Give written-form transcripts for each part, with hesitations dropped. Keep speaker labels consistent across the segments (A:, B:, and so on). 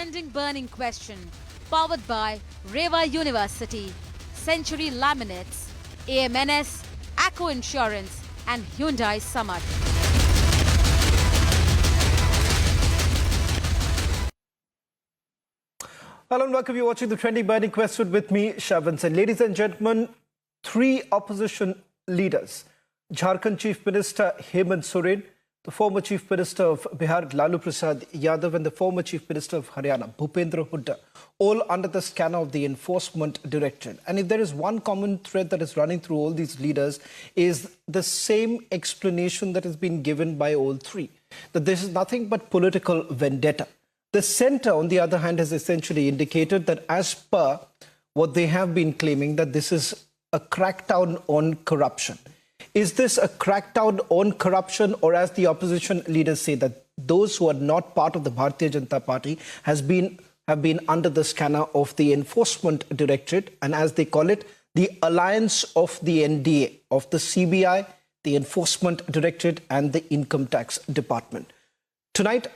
A: trending burning question, powered by Reva University, Century Laminates, AMNS, Acco Insurance and Hyundai Samad.
B: Hello and welcome. You're watching the Trending Burning Question with me, Shavan. And ladies and gentlemen, three opposition leaders, Jharkhand Chief Minister Hemant Soren, the former Chief Minister of Bihar, Lalu Yadav, and the former Chief Minister of Haryana, Bhupendra Hooda, all under the scanner of the Enforcement Directorate. And if there is one common thread that is running through all these leaders, is the same explanation that has been given by all three, that this is nothing but political vendetta. The centre, on the other hand, has essentially indicated that as per what they have been claiming, that this is a crackdown on corruption. Is this a crackdown on corruption, or as the opposition leaders say, that those who are not part of the Bharatiya Janata Party have been under the scanner of the Enforcement Directorate, and as they call it, the alliance of the NDA, of the CBI, the Enforcement Directorate and the Income Tax Department? Tonight,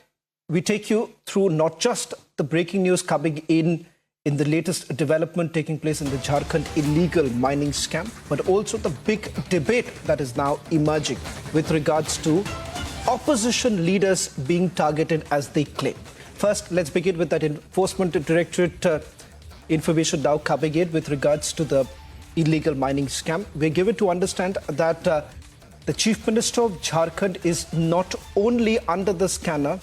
B: we take you through not just the breaking news coming in the latest development taking place in the Jharkhand illegal mining scam, but also the big debate that is now emerging with regards to opposition leaders being targeted as they claim. First, let's begin with that Enforcement Directorate information now coming in with regards to the illegal mining scam. We're given to understand that the Chief Minister of Jharkhand is not only under the scanner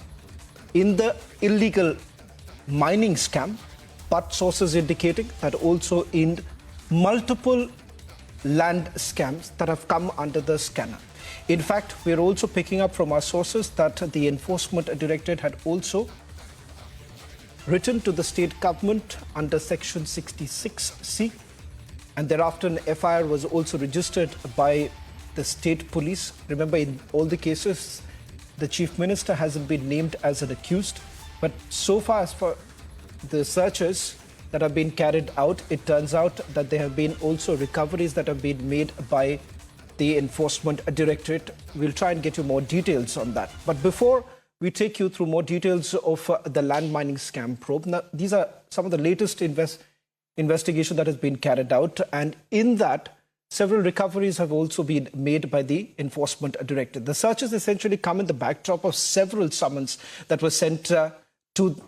B: in the illegal mining scam, but sources indicating that also in multiple land scams that have come under the scanner. In fact, we're also picking up from our sources that the Enforcement Directorate had also written to the state government under Section 66C, and thereafter an FIR was also registered by the state police. Remember, in all the cases, the Chief Minister hasn't been named as an accused, but so far as for the searches that have been carried out, it turns out that there have been also recoveries that have been made by the Enforcement Directorate. We'll try and get you more details on that. But before we take you through more details of the land mining scam probe, now these are some of the latest investigation that has been carried out, and in that, several recoveries have also been made by the Enforcement Directorate. The searches essentially come in the backdrop of several summons that were sent to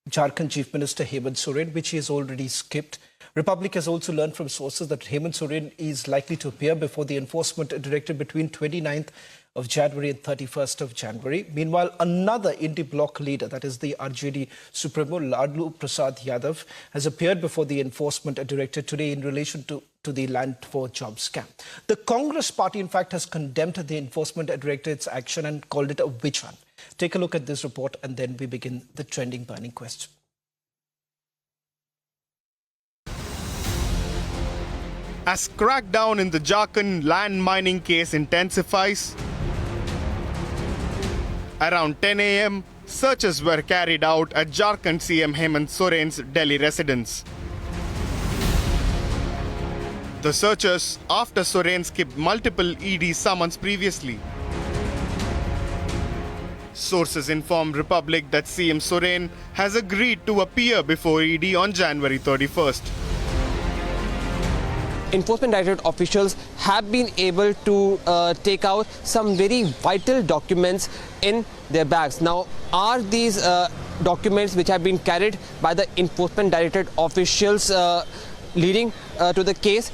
B: Jharkhand Chief Minister Hemant Soren, which he has already skipped. Republic has also learned from sources that Hemant Soren is likely to appear before the Enforcement Directorate between 29th of January and 31st of January. Meanwhile, another Indie bloc leader, that is the RJD Supremo, Lalu Yadav, has appeared before the Enforcement Directorate today in relation to the land for job scam. The Congress party, in fact, has condemned the Enforcement Directorate's action and called it a witch hunt. Take a look at this report and then we begin the trending burning question.
C: As crackdown in the Jharkhand land mining case intensifies, around 10 a.m., searches were carried out at Jharkhand CM Hemant Soren's Delhi residence. The searches after Soren skipped multiple ED summons previously. Sources informed Republic that CM Soren has agreed to appear before ED on January 31st.
D: Enforcement Directorate officials have been able to take out some very vital documents in their bags. Now, are these documents which have been carried by the Enforcement Directorate officials leading to the case?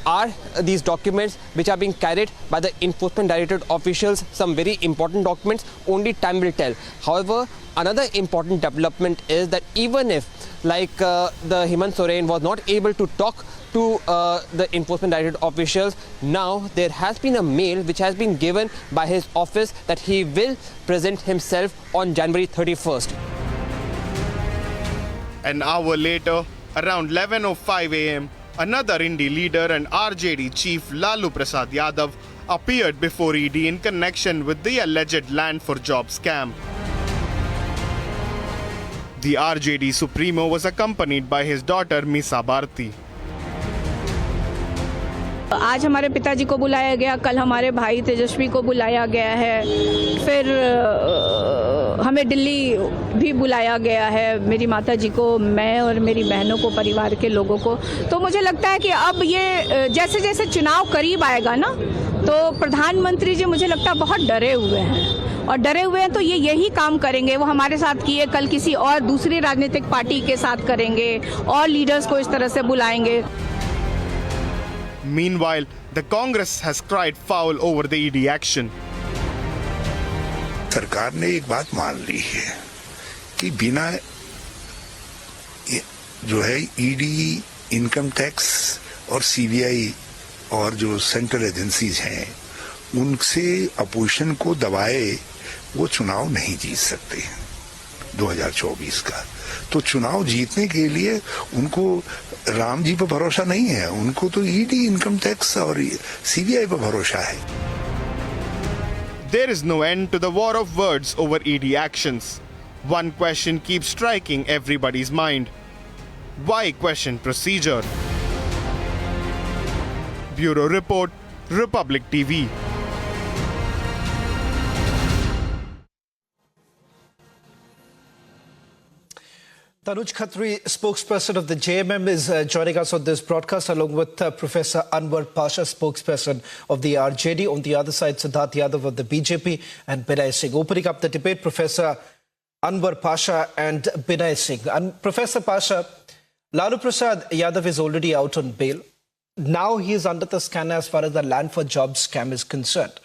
D: Are these documents which are being carried by the Enforcement Directorate officials some very important documents? Only time will tell. However, another important development is that even if, like the Hemant Soren was not able to talk to the Enforcement Directorate officials, now there has been a mail which has been given by his office that he will present himself on January 31st.
C: An hour later, around 11:05 a.m., another Indie leader and RJD chief Lalu Yadav appeared before ED in connection with the alleged land for job scam. The RJD Supremo was accompanied by his daughter Misa Bharti.
E: आज हमारे पिताजी को बुलाया गया, कल हमारे भाई तेजस्वी को बुलाया गया है, फिर हमें दिल्ली भी बुलाया गया है, मेरी माताजी को, मैं और मेरी बहनों को, परिवार के लोगों को। तो मुझे लगता है कि अब ये जैसे जैसे चुनाव करीब आएगा ना, तो प्रधानमंत्री जी मुझे लगता है बहुत डरे हुए हैं, और डरे हुए हैं तो ये यही काम करेंगे। वो हमारे साथ किए, कल किसी और दूसरी राजनीतिक पार्टी के साथ करेंगे, और लीडर्स को इस तरह से बुलाएंगे।
C: Meanwhile, the Congress has cried foul over the ED action.
F: सरकार ने एक बात मान ली है कि बिना जो है ईडी, इनकम टैक्स और सीबीआई और जो सेंट्रल एजेंसीज हैं उनसे अपोजिशन को दबाए वो चुनाव नहीं जीत सकते 2024 का। तो चुनाव जीतने के लिए उनको राम जी पर भरोसा नहीं है, उनको तो ईडी, इनकम टैक्स और सीबीआई पर भरोसा है।
C: There is no end to the war of words over ED actions. One question keeps striking everybody's mind. Why question procedure? Bureau Report, Republic TV.
B: Tanuj Khatri, spokesperson of the JMM, is joining us on this broadcast along with Professor Anwar Pasha, spokesperson of the RJD. On the other side, Siddharth Yadav of the BJP and Binay Singh. Opening up the debate, Professor Anwar Pasha and Binay Singh. And Professor Pasha, Lalu Prasad Yadav is already out on bail. Now he is under the scanner as far as the land for jobs scam is concerned.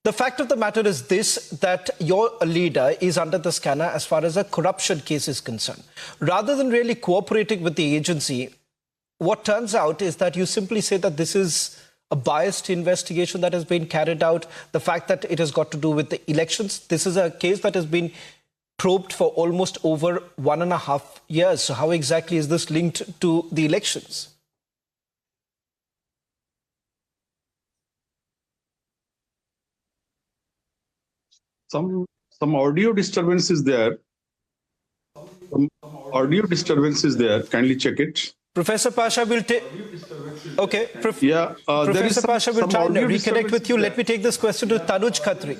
B: The fact of the matter is this, that your leader is under the scanner as far as a corruption case is concerned. Rather than really cooperating with the agency, what turns out is that you simply say that this is a biased investigation that has been carried out. The fact that it has got to do with the elections. This is a case that has been probed for almost over 1.5 years. So how exactly is this linked to the elections?
G: Some audio disturbance is there. Some audio disturbance is there. Kindly check it.
B: Professor Pasha will take. Okay.
G: Yeah.
B: Professor Pasha will try and reconnect with you. Let me take this question to Tanuj Khatri.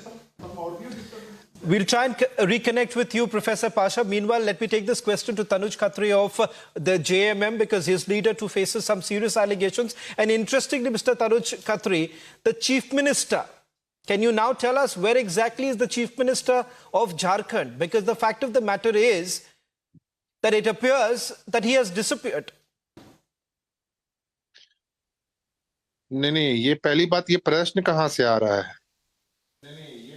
B: We'll try and reconnect with you, Professor Pasha. Meanwhile, let me take this question to Tanuj Khatri of the JMM, because his leader too faces some serious allegations. And interestingly, Mr. Tanuj Khatri, the Chief Minister, can you now tell us where exactly is the Chief Minister of Jharkhand? Because the fact of the matter is that it appears that he has disappeared.
H: नहीं, ये पहली बात, ये प्रश्न कहां से आ रहा है?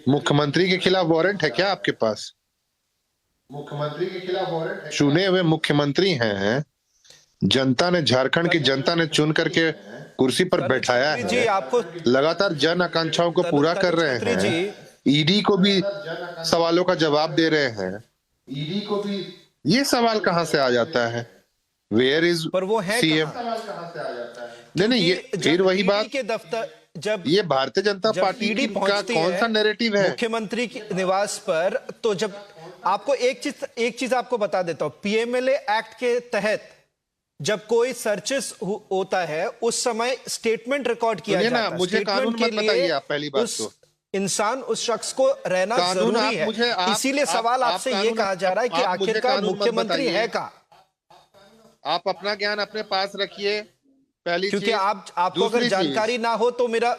H: मुख्यमंत्री के खिलाफ वारंट है क्या आपके पास? मुख्यमंत्री के खिलाफ वारंट है? चुने हुए मुख्यमंत्री हैं, जनता ने, झारखंड की जनता ने चुन करके कुर्सी पर बैठाया है जी, आपको लगातार जन आकांक्षाओं को पूरा कर रहे हैं। ईडी को भी सवालों का जवाब दे रहे हैं। ईडी को भी ये सवाल कहां से आ जाता है? Where is CM? नहीं, ये फिर वही बात के दफ्तर, जब ये भारतीय जनता पार्टी का कौन सा नैरेटिव है
B: मुख्यमंत्री के निवास पर, तो जब आपको एक चीज आपको बता देता हूं, पीएमएलए एक्ट के तहत जब कोई सर्चेस होता है उस समय स्टेटमेंट रिकॉर्ड किया जाता है।
H: मुझे कानून मत बताइए आप, पहली बात तो
B: इंसान, उस शख्स को रहना जरूरी है। इसीलिए सवाल आपसे ये कहा जा रहा है कि आखिरकार मुख्यमंत्री है कहां?
H: आप अपना ज्ञान अपने पास रखिए पहली,
B: क्योंकि आपको अगर जानकारी ना हो तो मेरा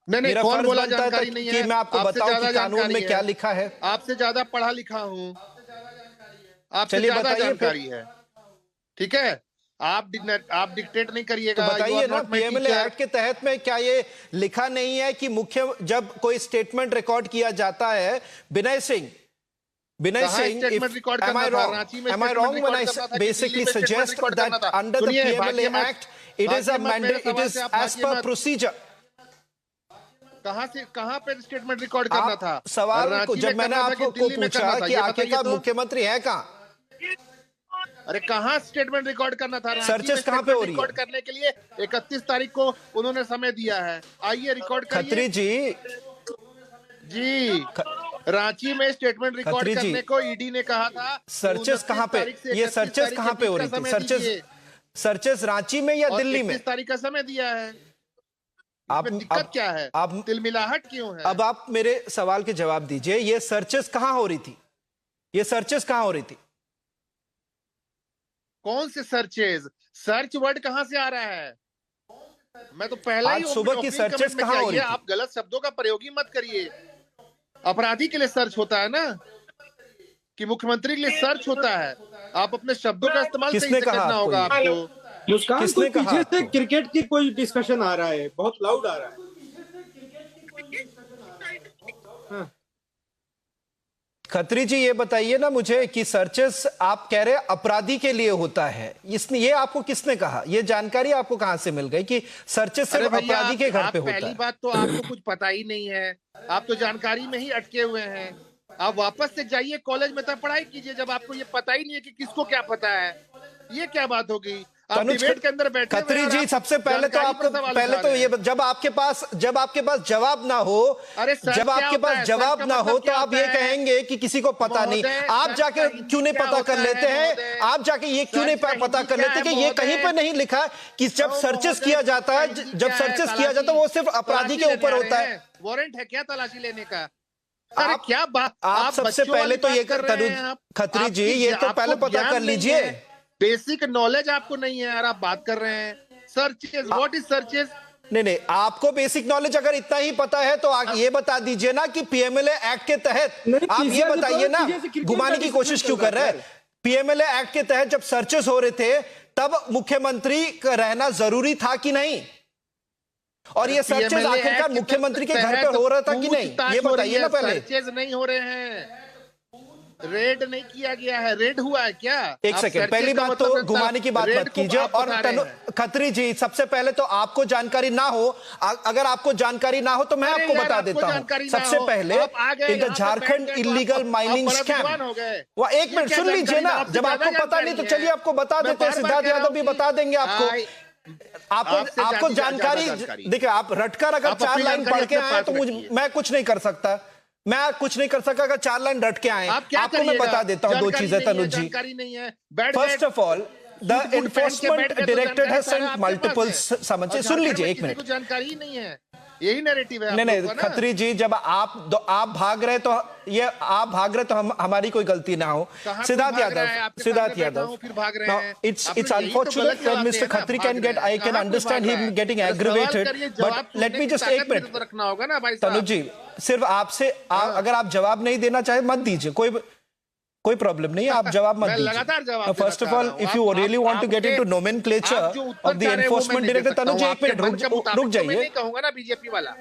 H: कौन बोला जानकारी नहीं है?
B: कि मैं आपको बताऊं कि कानून में क्या लिखा है।
H: आपसे ज्यादा पढ़ा लिखा हूं, आपसे ज्यादा जानकारी है, ठीक है? आप डिक्टेट नहीं करिएगा।
B: तो बताइए ना, पीएमएलए एक्ट के तहत में क्या ये लिखा नहीं है कि जब कोई स्टेटमेंट रिकॉर्ड किया जाता है, Binay Singh, am I wrong when I basically suggest that under the PMLA Act, it is a mandate, it is as per procedure?
H: कहां पे स्टेटमेंट रिकॉर्ड करना था?
B: सवाल को जब मैंने आपको पूछा कि आखिरकार मुख्यमंत्री है कहां,
H: अरे कहां स्टेटमेंट रिकॉर्ड करना था?
B: सर्चेस कहां पे हो रही है?
H: रिकॉर्ड करने के लिए 31 तारीख को उन्होंने समय दिया है, आइए रिकॉर्ड करिए।
B: खत्री जी
H: रांची में स्टेटमेंट रिकॉर्ड करने को ईडी ने कहा था।
B: सर्चेस कहां पे, ये सर्चेस कहां पे हो रही थी? सर्चेस रांची में या दिल्ली में?
H: 31 तारीख का समय दिया है। इसमें दिक्कत क्या है?
B: आप
H: तिलमिलाहट क्यों है?
B: अब आप मेरे सवाल के जवाब दीजिए, ये सर्चेस कहां हो रही थी? ये सर्चेस कहां हो रही थी?
H: कौन से सर्चेज? सर्च वर्ड कहां से आ रहा है? मैं तो पहला
B: आज
H: ही
B: सुबह की
H: opening
B: सर्चेस
H: comment में
B: कहां हो
H: चाहिए,
B: रही थी?
H: आप गलत शब्दों का प्रयोग ही मत करिए। अपराधी के लिए सर्च होता है ना, कि मुख्यमंत्री के लिए सर्च होता है। आप अपने शब्दों का इस्तेमाल सही
B: किसने
H: से
B: कहा
H: करना
B: आपको
H: होगा
B: ये?
H: आपको।
I: मुस्कान,
B: किसने
I: कोई
B: कहा
I: पीछे से
B: आपको?
I: क्रिकेट की कोई डिस्कशन आ रहा है, बहुत लाउड आ रहा है।
B: खत्री जी ये बताइए ना मुझे कि सर्चेस आप कह रहे हैं अपराधी के लिए होता है, इसने ये आपको किसने कहा? ये जानकारी आपको कहां से मिल गई कि सर्चेस सिर्फ
H: भैया,
B: अपराधी के घर पे होता
H: पहली
B: है?
H: बात तो आपको कुछ पता ही नहीं है, आप तो जानकारी में ही अटके हुए हैं। आप वापस से जाइए कॉलेज में, तब पढ़ाई कीजिए, जब आपको ये पता ही नहीं है कि किसको क्या पता है। ये क्या बात होगी? आप डिबेट के अंदर बैठे हुए
B: खत्री
H: हैं और
B: जी,
H: आप
B: सबसे पहले तो
H: जानकारी
B: आपको
H: पर सवाल
B: पहले
H: उठा
B: तो
H: रहे
B: ये
H: हैं।
B: जब आपके पास जवाब ना हो,
H: अरे सर,
B: जब
H: क्या
B: आपके
H: होता
B: पास
H: है?
B: जवाब
H: सर का
B: ना हो
H: मतलब
B: तो
H: क्या
B: आप ये
H: होता है?
B: कहेंगे कि किसी को पता नहीं।
H: महोदय,
B: आप
H: सर
B: जाके
H: का
B: क्यों नहीं
H: हिंदी
B: पता
H: क्या
B: कर
H: होता है,
B: लेते हैं?
H: महोदय?
B: आप जाके ये क्यों
H: सर
B: नहीं
H: का
B: पता
H: हिंदी
B: कर
H: क्या
B: लेते
H: है,
B: कि ये कहीं
H: महोदय?
B: पे नहीं लिखा कि जब
H: ओ,
B: सर्चेस
H: महोदय,
B: किया जाता है,
H: हिंदी
B: जब
H: क्या है?
B: सर्चेस किया जाता है वो सिर्फ अपराधी के ऊपर होता है।
H: वारंट है क्या तलाशी लेने का? अरे
B: आप
H: क्या बात,
B: आप सबसे
H: बच्चों वाली
B: पहले तो
H: बात
B: ये
H: कर रहे हैं आप।
B: खत्री जी,
H: आपकी-
B: ये तो
H: आपको
B: पहले पता
H: ज्ञान
B: कर
H: नहीं
B: लीजिए।
H: है, बेसिक नॉलेज आपको नहीं है और आप बात कर रहे हैं सर्चेज। What is searches?
B: नहीं, आपको बेसिक नॉलेज अगर इतना ही पता है तो आप ये बता दीजिए ना कि पीएमएलए एक्ट के तहत, आप ये बताइए ना, घुमाने की कोशिश क्यों कर रहे हैं? पीएमएलए एक्ट के तहत जब सर्चेस हो रहे थे तब मुख्यमंत्री का रहना जरूरी था कि नहीं? और ये सर्चेस आखिरकार मुख्यमंत्री के घर पे हो रहा था कि नहीं, ये बताइए ना पहले।
H: सर्चेज नहीं हो रहे हैं, रेड नहीं किया गया है। रेड हुआ है क्या?
B: एक सेकंड, पहली बात तो घुमाने की बात मत कीजिए। और खत्री जी, सबसे पहले तो आपको जानकारी ना हो, अगर आपको जानकारी ना हो तो मैं आपको बता देता हूं। सबसे पहले in the Jharkhand illegal mining scam, वो एक मिनट सुन लीजिए ना, जब आपको पता नहीं तो चलिए आपको बता देते हैं, सिद्धार्थ यादव भी बता देंगे आपको। आपको जानकारी देखिए, आप रटकर अगर 4 लाइन पढ़ के आए तो मैं कुछ नहीं कर सकता, मैं कुछ नहीं कर सका। अगर 4 लाइन रट के आए आपको मैं बता देता हूं 2 चीजें Tanuj ji. First of all, the enforcement directorate has sent multiple summons. सुन लीजिए एक मिनट,
H: जानकारी नहीं है, यही नैरेटिव है।
B: नहीं खत्री जी, जब आप भाग रहे तो ये आप भाग रहे तो हमारी कोई गलती ना हो। सिद्धार्थ यादव,
H: फिर भाग रहे हैं।
B: it's unfortunate that Mr. Khatri can get, I can understand him getting aggravated, but let me just एक मिनट
H: रखना होगा ना भाई
B: तनुज जी, सिर्फ आपसे अगर आप जवाब नहीं देना चाहे मत दीजिए, कोई प्रॉब्लम नहीं है, आप जवाब मत दीजिए। First of all, if you really want to get into nomenclature of the enforcement director, Tanuj ji एक मिनट रुक जाइए।
H: मैं नहीं कहूंगा ना बीजेपी वाला,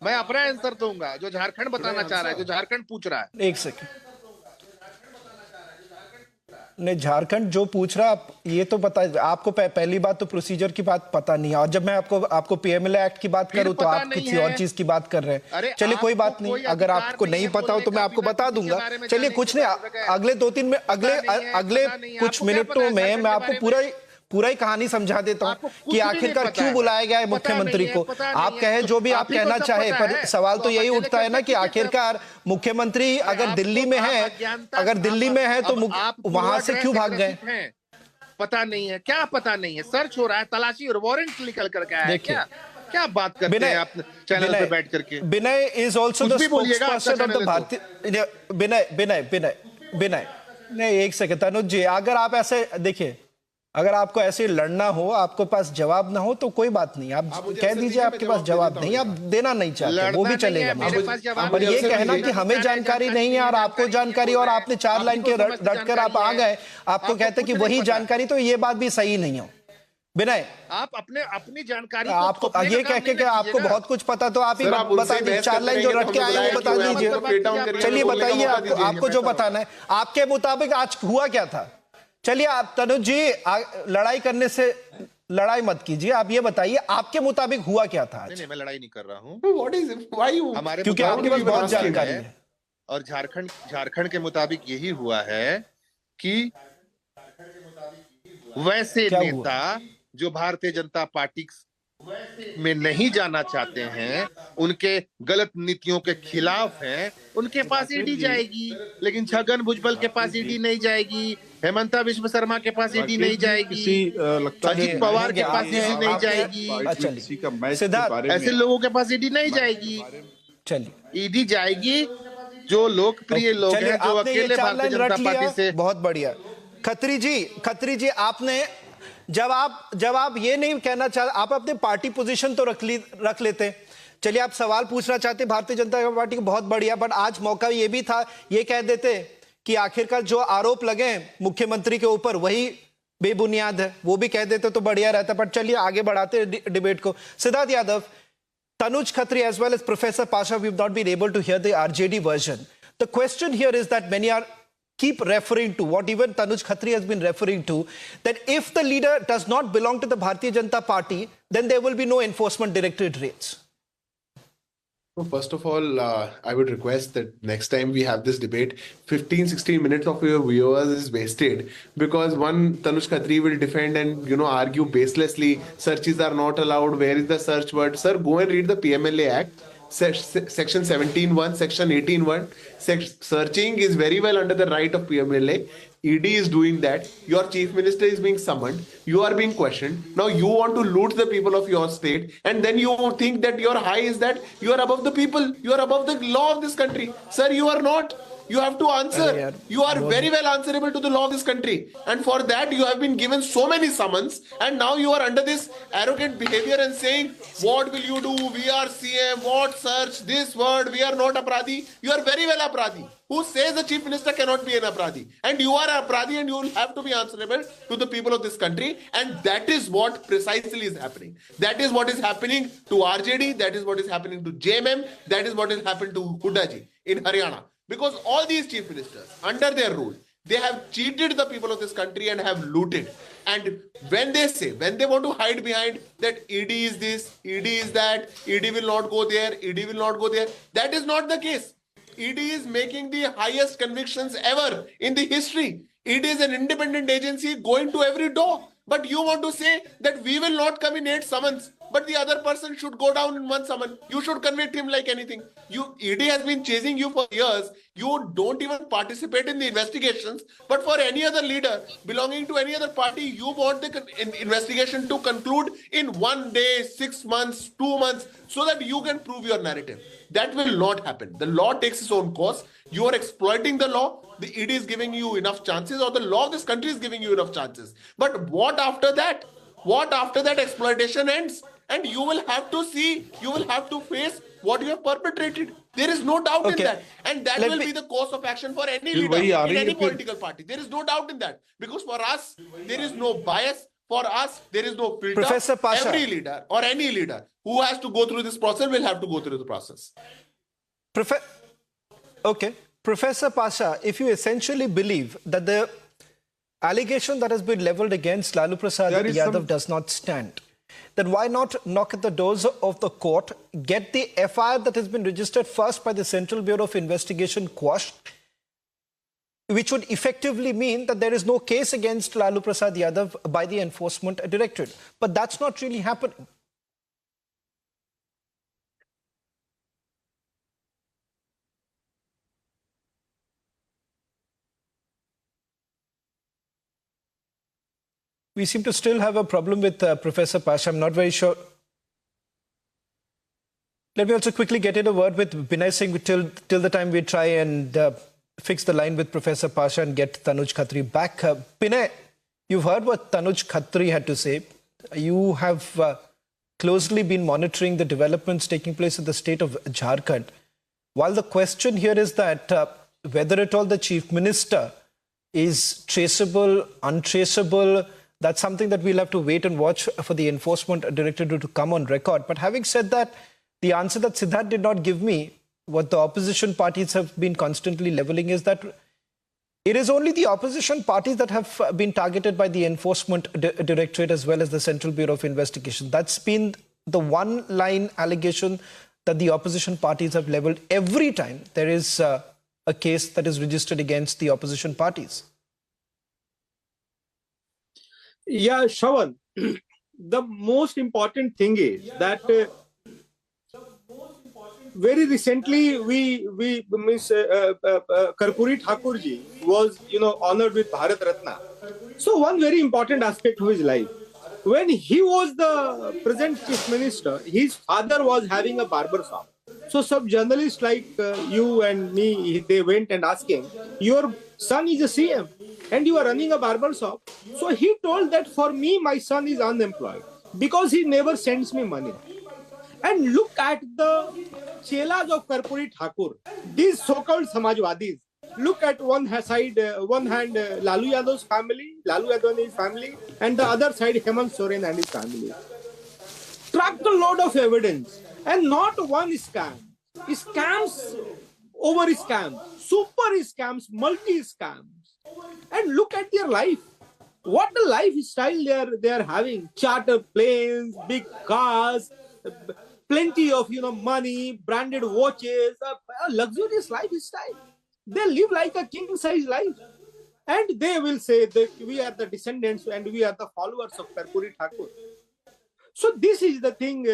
H: मैं अपना आंसर दूंगा जो झारखंड बताना चाह रहा है, जो झारखंड पूछ रहा है।
B: एक सेकंड, नहीं झारखंड जो पूछ रहा है ये तो बता, आपको पहली बात तो प्रोसीजर की बात पता नहीं है, और जब मैं आपको पीएमएलए एक्ट की बात करूं तो आप किसी और चीज की बात कर रहे हैं। चलिए कोई बात नहीं, अगर आपको नहीं पता हो तो मैं आपको बता दूंगा। चलिए कुछ नहीं, अगले 2-3 में अगले कुछ मिनटों में मैं आपको पूरा ही कहानी समझा देता हूं कि आखिरकार क्यों बुलाया गया है मुख्यमंत्री को। आप कहे जो भी आप कहना चाहे, पर सवाल तो यही उठता है ना कि आखिरकार मुख्यमंत्री अगर दिल्ली में है तो वहां से क्यों भाग गए?
H: पता नहीं है, क्या पता नहीं है? सर्च हो रहा है, तलाशी और वारंट निकल करके आया है क्या बात करते हैं आप चैनल पे बैठ करके?
B: Vinay is also the spokesperson of the Bharatiya Vinay नहीं, एक सेकंड तनुज जी, अगर आप ऐसे देखिए, अगर आपको ऐसे लड़ना हो, आपको पास जवाब ना हो तो कोई बात नहीं, आप कह दीजिए आपके पास जवाब नहीं, आप देना नहीं चाहते वो भी चलेगा। पर ये कहना कि हमें जानकारी नहीं है और आपको जानकारी, और आपने 4 लाइन के रटकर आप आ गए, आपको कहते कि वही जानकारी, तो ये बात भी सही नहीं हो। विनय,
H: आप अपनी जानकारी
B: आपको ये कह के आपको बहुत कुछ पता, तो आप ही बता दीजिए, 4 लाइन जो रट के आए वो बता दीजिए। चलिए बताइए आपको जो बताना है, आपके मुताबिक आज हुआ क्या था? चलिए आप तनुज जी, लड़ाई करने से लड़ाई मत कीजिए, आप ये बताइए आपके मुताबिक हुआ क्या था आज?
H: नहीं, मैं लड़ाई नहीं कर रहा हूँ,
B: क्योंकि आपके पास बहुत जानकारी है।
H: और झारखंड के मुताबिक यही हुआ है कि वैसे नेता जो भारतीय जनता पार्टी में नहीं जाना चाहते हैं, उनके गलत नीतियों के खिलाफ हैं, उनके पास ईडी जाएगी, लेकिन छगन भुजबल के पास ईडी नहीं जाएगी। हेमंता विश्व शर्मा के पास ईडी नहीं जाएगी,
I: लगता
H: अजित
I: है
H: पवार के पास
B: आपने-
H: ईडी नहीं
B: आपने-
H: जाएगी,
I: इसी का मैच के
B: सिद्धार्थ,
I: बारे
H: ऐसे
I: में
H: लोगों के पास ईडी नहीं जाएगी।
B: चलिए
H: ईडी जाएगी जो लोकप्रिय लोग
B: चलिए,
H: हैं, जो
B: आपने ये
H: अकेले
B: चार
H: भारतीय
B: लाइन रट
H: जनता
B: लिया,
H: पार्टी से।
B: बहुत बढ़िया। खत्री जी आपने जब आप ये नहीं कहना चाह, आप अपने पार्टी पोजीशन तो रख लेते। चलिए आप सवाल पूछना चाहते भारतीय जनता पार्टी को, बहुत बढ़िया, बट आज मौका ये भी था ये कह देते कि आखिरकार जो आरोप लगे हैं मुख्यमंत्री के ऊपर वही बेबुनियाद है, वो भी कह देते तो बढ़िया रहता। बट चलिए आगे बढ़ाते डिबेट को। Siddharth Yadav, Tanuj Khatri as well as Professor Pasha, we've not been able to hear the RJD version. The question here is that many are keep referring to what even Tanuj Khatri has been referring to, that if the leader does not belong to the Bharatiya Janata Party, then there will be no enforcement directorate raids.
J: Well, first of all, I would request that next time we have this debate, 15-16 minutes of your viewers is wasted because one Tanuj Khatri will defend and argue baselessly. Searches are not allowed. Where is the search word? Sir, go and read the PMLA Act. Section 17(1), Section 18(1). Searching is very well under the right of PMLA. ED is doing that. Your chief minister is being summoned. You are being questioned. Now you want to loot the people of your state, and then you think that your high is that you are above the people. You are above the law of this country. Sir, you are not. You have to answer. You are very well answerable to the law of this country. And for that, you have been given so many summons. And now you are under this arrogant behavior and saying, what will you do? We are CM. What search? This word. We are not Apradhi. You are very well Apradhi. Who says the chief minister cannot be an Apradhi? And you are Apradhi and you will have to be answerable to the people of this country. And that is what precisely is happening. That is what is happening to RJD. That is what is happening to JMM. That is what has happened to Hooda ji in Haryana. Because all these chief ministers, under their rule, they have cheated the people of this country and have looted. And when they want to hide behind that ED is this, ED is that, ED will not go there, ED will not go there, that is not the case. ED is making the highest convictions ever in the history. ED is an independent agency going to every door. But you want to say that we will not come in 8 summons, but the other person should go down in 1 summon. You should convict him like anything. ED has been chasing you for years. You don't even participate in the investigations. But for any other leader belonging to any other party, you want the investigation to conclude in 1 day, 6 months, 2 months, so that you can prove your narrative. That will not happen. The law takes its own course. You are exploiting the law. The ED is giving you enough chances, or the law of this country is giving you enough chances. But what after that? What after that exploitation ends? And you will have to see, you will have to face what you have perpetrated. There is no doubt in that. And that will be the course of action for any leader in any political party. There is no doubt in that. Because for us, there is no bias. For us, there is no filter.
B: Professor Pasha.
J: Every leader or any leader who has to go through this process will have to go through the process.
B: Professor Pasha, if you essentially believe that the allegation that has been leveled against Lalu Prasad Yadav does not stand, then why not knock at the doors of the court, get the FIR that has been registered first by the Central Bureau of Investigation quashed, which would effectively mean that there is no case against Lalu Prasad Yadav by the Enforcement Directorate. But that's not really happening. We seem to still have a problem with Professor Pasha. I'm not very sure. Let me also quickly get in a word with Binay Singh till the time we try and fix the line with Professor Pasha and get Tanuj Khatri back. Binay, you've heard what Tanuj Khatri had to say. You have closely been monitoring the developments taking place in the state of Jharkhand. While the question here is that whether at all the Chief Minister is traceable, untraceable, that's something that we'll have to wait and watch for the Enforcement Directorate to come on record. But having said that, the answer that Siddharth did not give me, what the opposition parties have been constantly leveling, is that it is only the opposition parties that have been targeted by the Enforcement Directorate as well as the Central Bureau of Investigation. That's been the one-line allegation that the opposition parties have leveled every time there is a case that is registered against the opposition parties.
I: Yeah, Shravan, the most important thing is that very recently we Miss Karpuri Thakurji was honored with Bharat Ratna. So one very important aspect of his life, when he was the present chief minister, his father was having a barber shop. So some journalists like you and me, they went and asked him, your son is a CM and you are running a barber shop. So he told that for me, my son is unemployed because he never sends me money. And look at the chelas of Karpuri Thakur, these so-called Samajwadis. Look at one hand Lalu Yadav's family, Lalu Yadav and his family, and the other side Hemant Soren and his family. Truck a load of evidence, and not one scam. Scams over scams, super scams, multi scams. And look at their life. What a lifestyle they are having. Charter planes, big cars, plenty of money, branded watches, a luxurious lifestyle. They live like a king-size life. And they will say that we are the descendants and we are the followers of Karpuri Thakur. So this is the thing,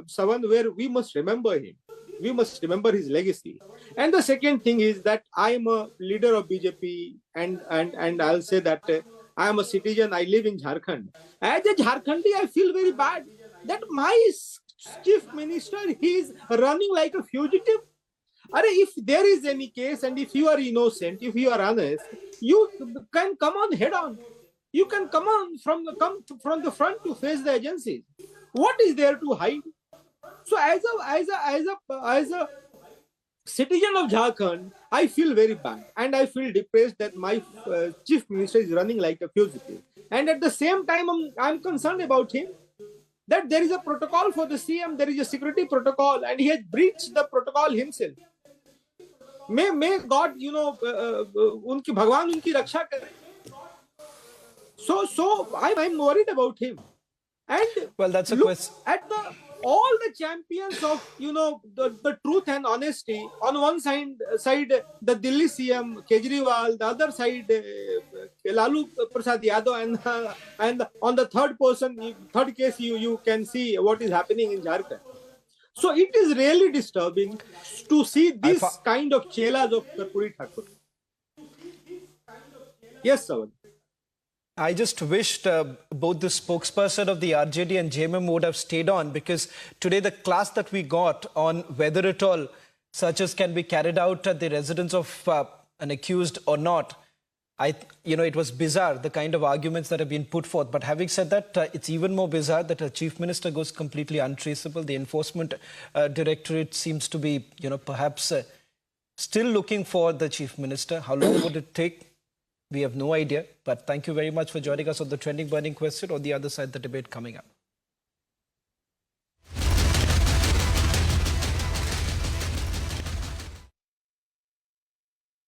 I: Savan, where we must remember him. We must remember his legacy. And the second thing is that I am a leader of BJP and I'll say that I am a citizen. I live in Jharkhand. As a Jharkhandi, I feel very bad that my chief minister, he is running like a fugitive. If there is any case and if you are innocent, if you are honest, you can come on head on. You can come from the front to face the agencies. What is there to hide? So as a citizen of Jharkhand, I feel very bad and I feel depressed that my chief minister is running like a fugitive. And at the same time, I'm concerned about him, that there is a protocol for the CM, there is a security protocol, and he has breached the protocol himself. May God, unki Bhavan unki raksha kare. So I'm worried about him. And
B: well, that's a
I: look
B: question.
I: At all the champions of the truth and honesty. On one side the Delhi CM Kejriwal, the other side Lalu Prasad Yadav, and on the third case you can see what is happening in Jharkhand. So it is really disturbing to see this kind of chelas of Karpuri Thakur. Yes, sir.
B: I just wished both the spokesperson of the RJD and JMM would have stayed on, because today the class that we got on whether at all searches can be carried out at the residence of an accused or not, it was bizarre, the kind of arguments that have been put forth. But having said that, it's even more bizarre that a chief minister goes completely untraceable. The enforcement directorate seems to be, perhaps still looking for the chief minister. How long would it take? We have no idea. But thank you very much for joining us on the Trending Burning Question. On the other side, the debate coming up.